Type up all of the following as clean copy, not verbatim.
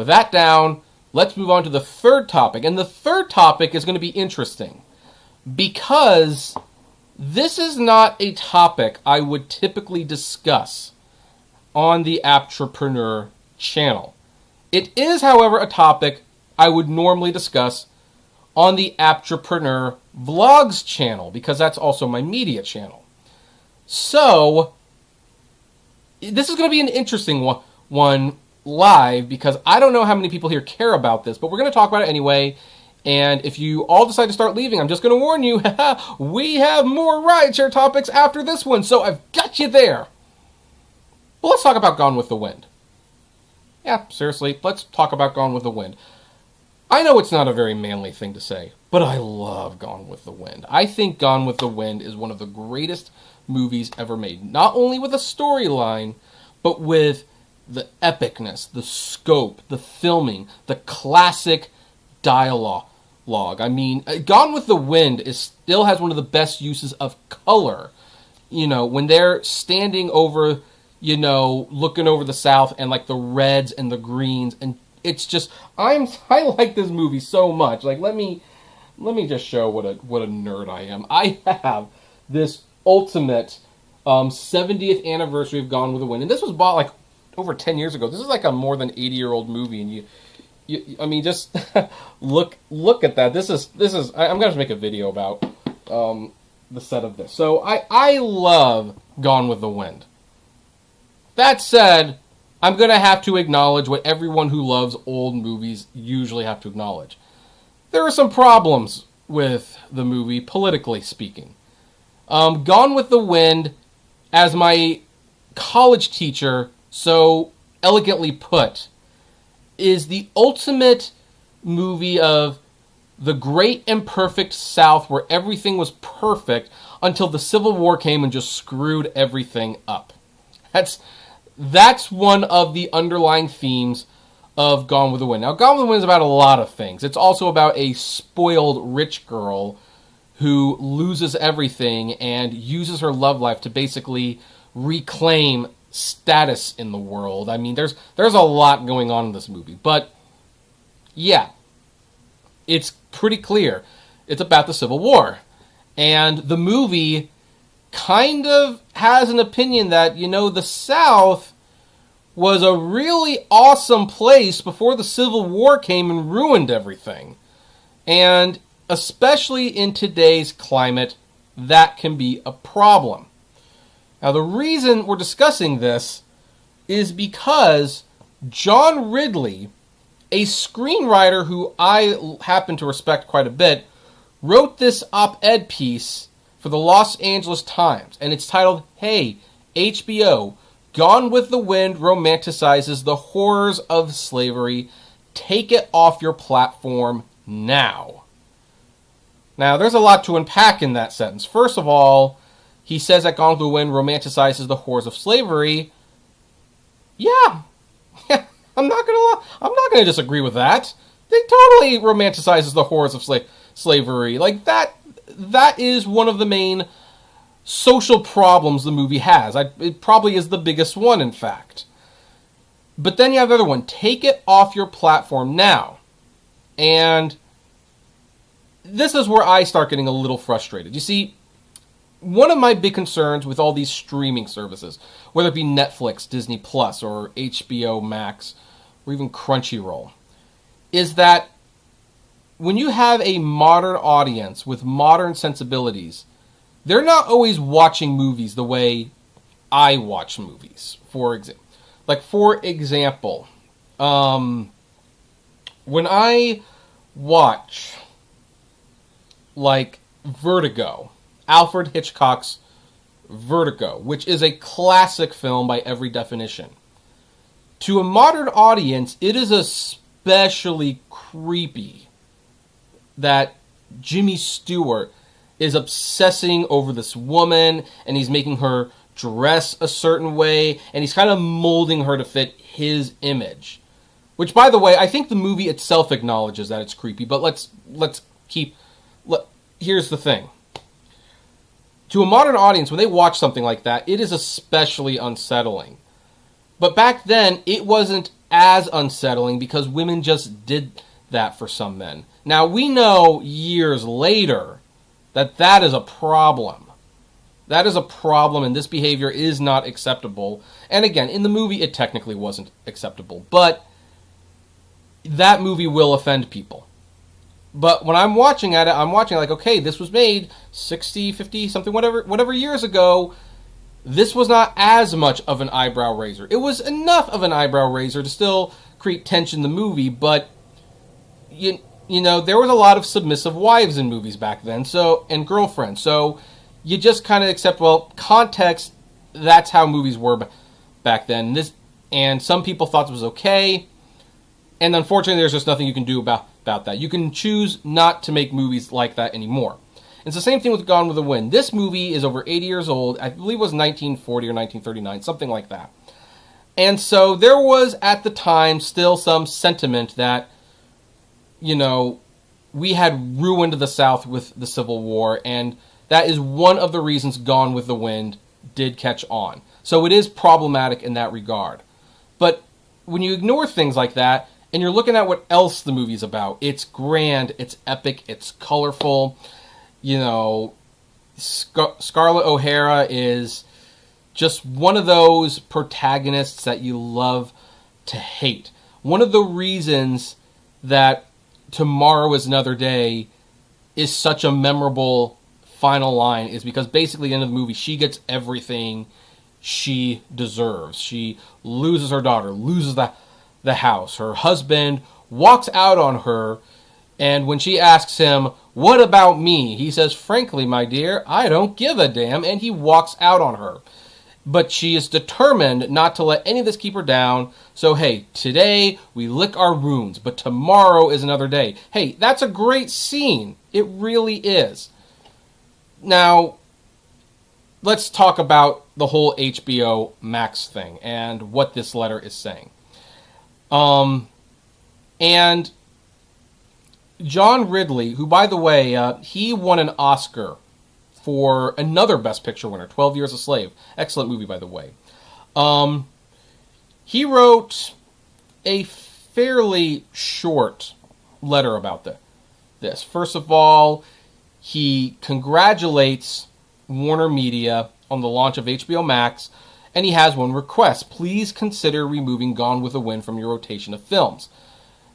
with that down, let's move on to the third topic. And the third topic is going to be interesting because this is not a topic I would typically discuss on the Aptrepreneur channel. It is, however, a topic I would normally discuss on the Aptrepreneur Vlogs channel because that's also my media channel. So, this is going to be an interesting one live because I don't know how many people here care about this, but we're going to talk about it anyway. And if you all decide to start leaving, I'm just going to warn you, we have more rideshare topics after this one, so I've got you there. But let's talk about Gone with the Wind. Yeah, seriously, let's talk about Gone with the Wind. I know it's not a very manly thing to say, but I love Gone with the Wind. I think Gone with the Wind is one of the greatest movies ever made. Not only with a storyline, but with the epicness, the scope, the filming, the classic dialogue. I mean, Gone with the Wind still has one of the best uses of color. You know, when they're standing over, you know, looking over the south and like the reds and the greens, and it's just I like this movie so much. Like let me just show what a nerd I am. I have this ultimate 70th anniversary of Gone with the Wind, and this was bought like over 10 years ago. This is like a more than 80-year-old movie, and I mean, just look at that. This is. I'm gonna make a video about the set of this. So I love Gone with the Wind. That said, I'm gonna have to acknowledge what everyone who loves old movies usually have to acknowledge. There are some problems with the movie, politically speaking. Gone with the Wind, as my college teacher so elegantly put, is the ultimate movie of the great and perfect South where everything was perfect until the Civil War came and just screwed everything up. That's one of the underlying themes of Gone with the Wind. Now, Gone with the Wind is about a lot of things. It's also about a spoiled rich girl who loses everything and uses her love life to basically reclaim status in the world. I mean, there's a lot going on in this movie, but yeah, it's pretty clear it's about the Civil War, and the movie kind of has an opinion that, you know, the South was a really awesome place before the Civil War came and ruined everything, and especially in today's climate, that can be a problem. Now, the reason we're discussing this is because John Ridley, a screenwriter who I happen to respect quite a bit, wrote this op-ed piece for the Los Angeles Times, and it's titled, "Hey, HBO, Gone with the Wind romanticizes the horrors of slavery. Take it off your platform now." Now, there's a lot to unpack in that sentence. First of all, he says that Gone with the Wind romanticizes the horrors of slavery. Yeah, I'm not gonna disagree with that. It totally romanticizes the horrors of slavery. Like that is one of the main social problems the movie has. It probably is the biggest one, in fact. But then you have the other one. Take it off your platform now. And this is where I start getting a little frustrated. You see, one of my big concerns with all these streaming services, whether it be Netflix, Disney Plus, or HBO Max, or even Crunchyroll, is that when you have a modern audience with modern sensibilities, they're not always watching movies the way I watch movies. For example, when I watch like Vertigo, Alfred Hitchcock's Vertigo, which is a classic film by every definition, to a modern audience, it is especially creepy that Jimmy Stewart is obsessing over this woman, and he's making her dress a certain way, and he's kind of molding her to fit his image. Which, by the way, I think the movie itself acknowledges that it's creepy, but here's the thing. To a modern audience, when they watch something like that, it is especially unsettling. But back then, it wasn't as unsettling because women just did that for some men. Now, we know years later that is a problem. That is a problem, and this behavior is not acceptable. And again, in the movie, it technically wasn't acceptable. But that movie will offend people. But when I'm watching at it, I'm watching like, okay, this was made 60, 50, something, whatever years ago. This was not as much of an eyebrow raiser. It was enough of an eyebrow raiser to still create tension in the movie, but you know, there was a lot of submissive wives in movies back then, and girlfriends. So you just kind of accept, well, context, that's how movies were back then. And some people thought it was okay, and unfortunately there's just nothing you can do about that. You can choose not to make movies like that anymore. It's the same thing with Gone with the Wind. This movie is over 80 years old. I believe it was 1940 or 1939, something like that. And so there was, at the time, still some sentiment that, you know, we had ruined the South with the Civil War, and that is one of the reasons Gone with the Wind did catch on. So it is problematic in that regard. But when you ignore things like that, and you're looking at what else the movie's about, it's grand, it's epic, it's colorful. You know, Scarlett O'Hara is just one of those protagonists that you love to hate. One of the reasons that Tomorrow is Another Day is such a memorable final line is because basically at the end of the movie, she gets everything she deserves. She loses her daughter, loses the house. Her husband walks out on her, and when she asks him, "What about me?" he says, "Frankly, my dear, I don't give a damn," and he walks out on her. But she is determined not to let any of this keep her down. So, hey, today we lick our wounds, but tomorrow is another day. Hey, that's a great scene. It really is. Now, let's talk about the whole HBO Max thing and what this letter is saying. And John Ridley, who, by the way, he won an Oscar for another Best Picture winner, 12 Years a Slave. Excellent movie, by the way. He wrote a fairly short letter about this. First of all, he congratulates Warner Media on the launch of HBO Max, and he has one request. Please consider removing Gone with the Wind from your rotation of films.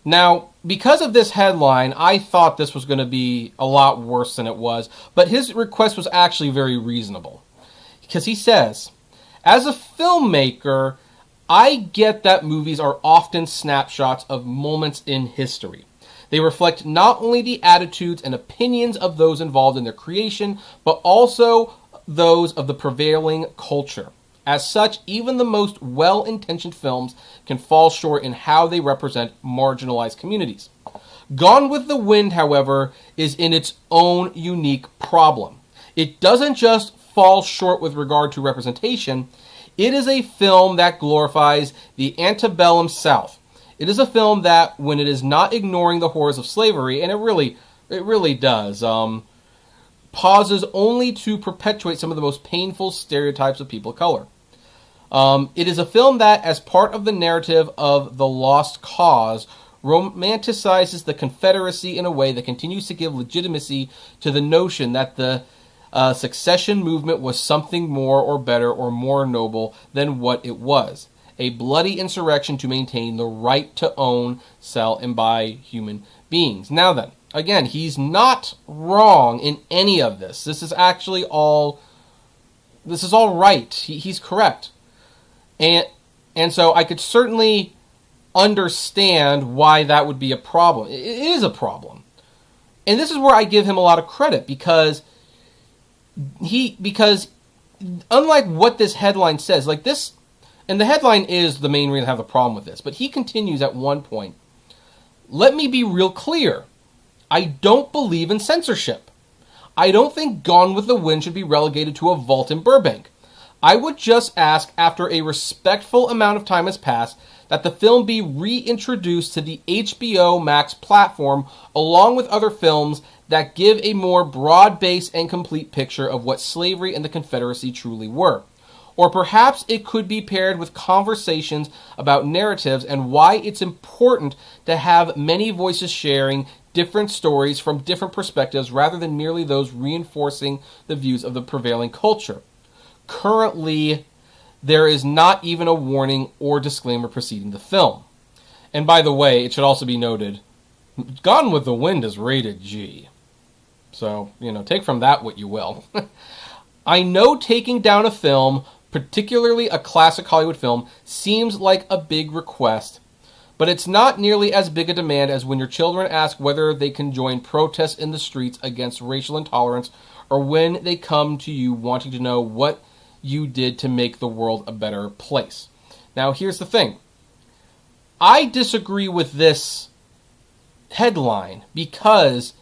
Now, because of this headline, I thought this was going to be a lot worse than it was, but his request was actually very reasonable. Because he says, as a filmmaker, I get that movies are often snapshots of moments in history. They reflect not only the attitudes and opinions of those involved in their creation, but also those of the prevailing culture. As such, even the most well-intentioned films can fall short in how they represent marginalized communities. Gone with the Wind, however, is in its own unique problem. It doesn't just fall short with regard to representation. It is a film that glorifies the antebellum South. It is a film that, when it is not ignoring the horrors of slavery, and it really does, pauses only to perpetuate some of the most painful stereotypes of people of color. It is a film that, as part of the narrative of the Lost Cause, romanticizes the Confederacy in a way that continues to give legitimacy to the notion that the secession movement was something more or better or more noble than what it was. A bloody insurrection to maintain the right to own, sell, and buy human beings. Now then, again, he's not wrong in any of this. This is actually all right. He's correct. And so I could certainly understand why that would be a problem. It is a problem. And this is where I give him a lot of credit because unlike what this headline says, like this, and the headline is the main reason I have a problem with this, but he continues at one point, let me be real clear. I don't believe in censorship. I don't think Gone with the Wind should be relegated to a vault in Burbank. I would just ask, after a respectful amount of time has passed, that the film be reintroduced to the HBO Max platform along with other films that give a more broad-based and complete picture of what slavery and the Confederacy truly were. Or perhaps it could be paired with conversations about narratives and why it's important to have many voices sharing different stories from different perspectives rather than merely those reinforcing the views of the prevailing culture. Currently, there is not even a warning or disclaimer preceding the film. And by the way, it should also be noted, Gone with the Wind is rated G. So, take from that what you will. I know taking down a film, particularly a classic Hollywood film, seems like a big request, but it's not nearly as big a demand as when your children ask whether they can join protests in the streets against racial intolerance, or when they come to you wanting to know what you did to make the world a better place. Now, here's the thing. I disagree with this headline because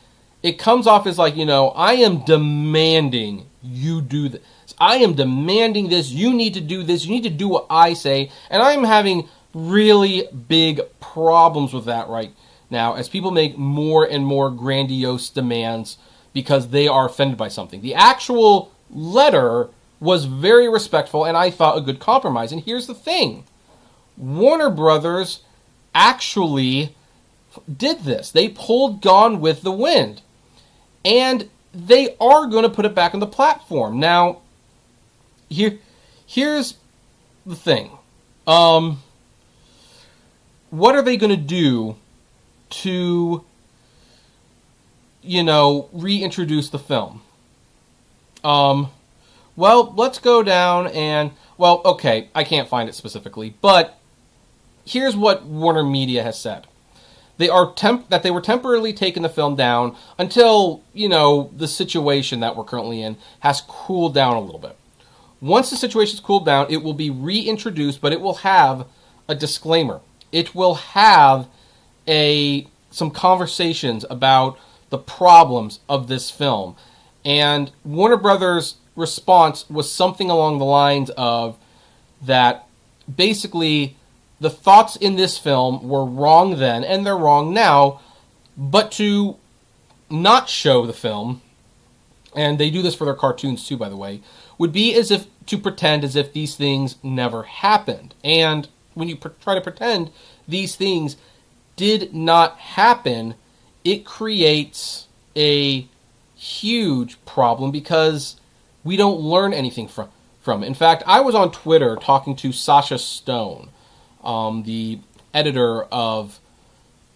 it comes off as like, I am demanding you do this. I am demanding this. You need to do this. You need to do what I say. And I'm having really big problems with that right now as people make more and more grandiose demands because they are offended by something. The actual letter was very respectful and I thought a good compromise. And here's the thing. Warner Brothers actually did this. They pulled Gone with the Wind. And they are going to put it back on the platform. Now, here's the thing. What are they going to do to, reintroduce the film? Well, let's go down and, okay, I can't find it specifically, but here's what Warner Media has said. They are that they were temporarily taking the film down until, the situation that we're currently in has cooled down a little bit. Once the situation's cooled down, it will be reintroduced, but it will have a disclaimer. It will have some conversations about the problems of this film. And Warner Brothers' response was something along the lines of that basically the thoughts in this film were wrong then, and they're wrong now, but to not show the film, and they do this for their cartoons too, by the way, would be as if to pretend as if these things never happened. And when you try to pretend these things did not happen, it creates a huge problem because we don't learn anything from it. In fact, I was on Twitter talking to Sasha Stone, the editor of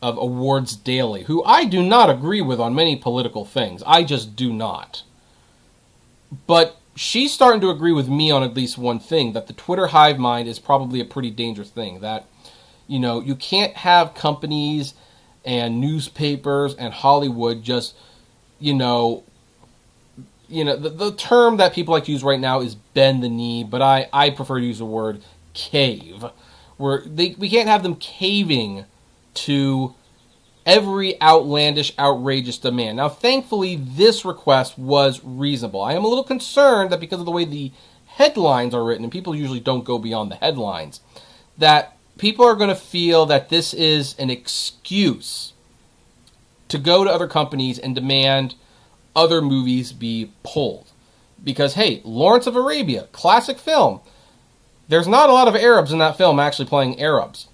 Awards Daily, who I do not agree with on many political things. I just do not. But she's starting to agree with me on at least one thing, that the Twitter hive mind is probably a pretty dangerous thing. That, you can't have companies and newspapers and Hollywood just, the term that people like to use right now is bend the knee, but I prefer to use the word cave. We can't have them caving to every outlandish, outrageous demand. Now, thankfully, this request was reasonable. I am a little concerned that because of the way the headlines are written, and people usually don't go beyond the headlines, that people are going to feel that this is an excuse to go to other companies and demand other movies be pulled. Because, hey, Lawrence of Arabia, classic film. There's not a lot of Arabs in that film actually playing Arabs.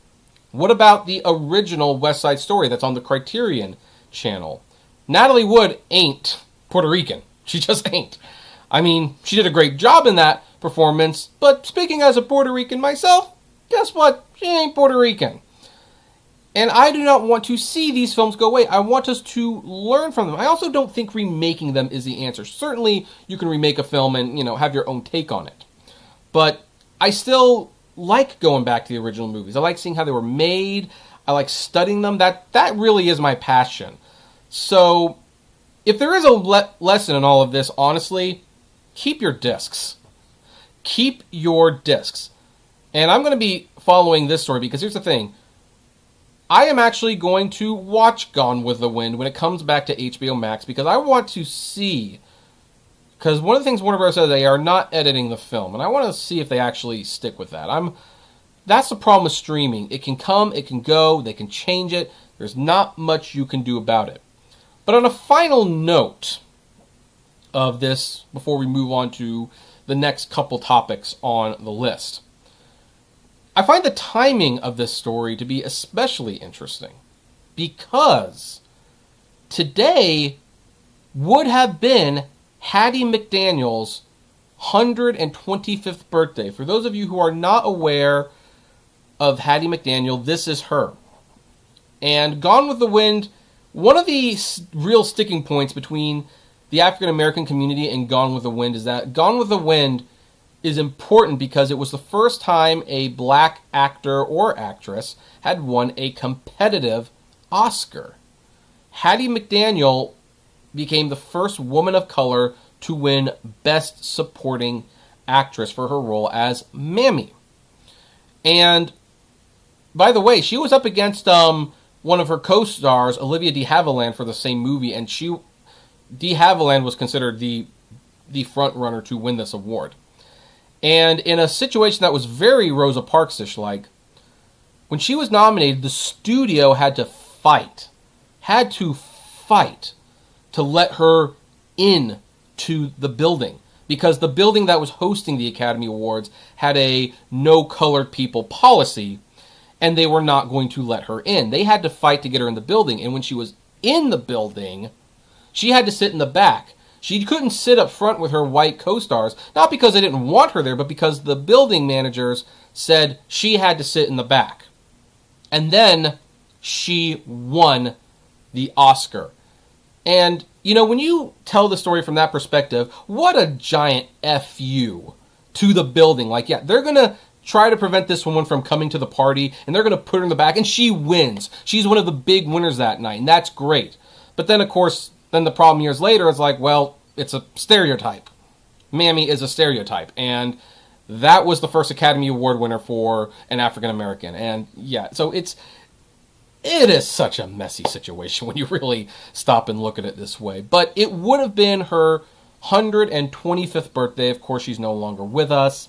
What about the original West Side Story that's on the Criterion channel? Natalie Wood ain't Puerto Rican. She just ain't. I mean, she did a great job in that performance, but speaking as a Puerto Rican myself, guess what? She ain't Puerto Rican. And I do not want to see these films go away. I want us to learn from them. I also don't think remaking them is the answer. Certainly, you can remake a film and, have your own take on it. But I still like going back to the original movies. I like seeing how they were made. I like studying them. That really is my passion. So, if there is a lesson in all of this, honestly, keep your discs. Keep your discs. And I'm going to be following this story because here's the thing. I am actually going to watch Gone with the Wind when it comes back to HBO Max because I want to see. Because one of the things Warner Bros. Says, they are not editing the film, and I want to see if they actually stick with that. That's the problem with streaming. It can come, it can go, they can change it. There's not much you can do about it. But on a final note of this, before we move on to the next couple topics on the list. I find the timing of this story to be especially interesting because today would have been Hattie McDaniel's 125th birthday. For those of you who are not aware of Hattie McDaniel, this is her. And Gone with the Wind, one of the real sticking points between the African American community and Gone with the Wind is that Gone with the Wind is important because it was the first time a black actor or actress had won a competitive Oscar. Hattie McDaniel became the first woman of color to win Best Supporting Actress for her role as Mammy. And, by the way, she was up against one of her co-stars, Olivia de Havilland, for the same movie, and de Havilland was considered the front runner to win this award. And in a situation that was very Rosa Parks-ish like, when she was nominated, the studio had to fight to let her in to the building, because the building that was hosting the Academy Awards had a no colored people policy, and they were not going to let her in. They had to fight to get her in the building, and when she was in the building, she had to sit in the back. She couldn't sit up front with her white co-stars, not because they didn't want her there, but because the building managers said she had to sit in the back. And then she won the Oscar. And, you know, when you tell the story from that perspective, what a giant F-you to the building. Like, yeah, they're going to try to prevent this woman from coming to the party, and they're going to put her in the back, and she wins. She's one of the big winners that night, and that's great. But then, of course, then the problem years later is like, well, it's a stereotype. Mammy is a stereotype. And that was the first Academy Award winner for an African American. And yeah, so it is such a messy situation when you really stop and look at it this way. But it would have been her 125th birthday. Of course, she's no longer with us.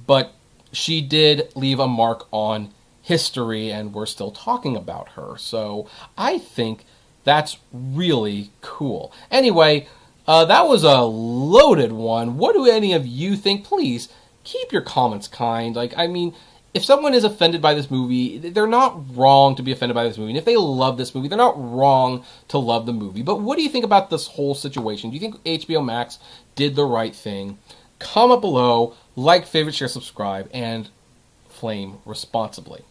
But she did leave a mark on history, and we're still talking about her. So I think that's really cool. Anyway, that was a loaded one. What do any of you think? Please keep your comments kind. Like, I mean, if someone is offended by this movie, they're not wrong to be offended by this movie. And if they love this movie, they're not wrong to love the movie. But what do you think about this whole situation? Do you think HBO Max did the right thing? Comment below, like, favorite, share, subscribe, and flame responsibly.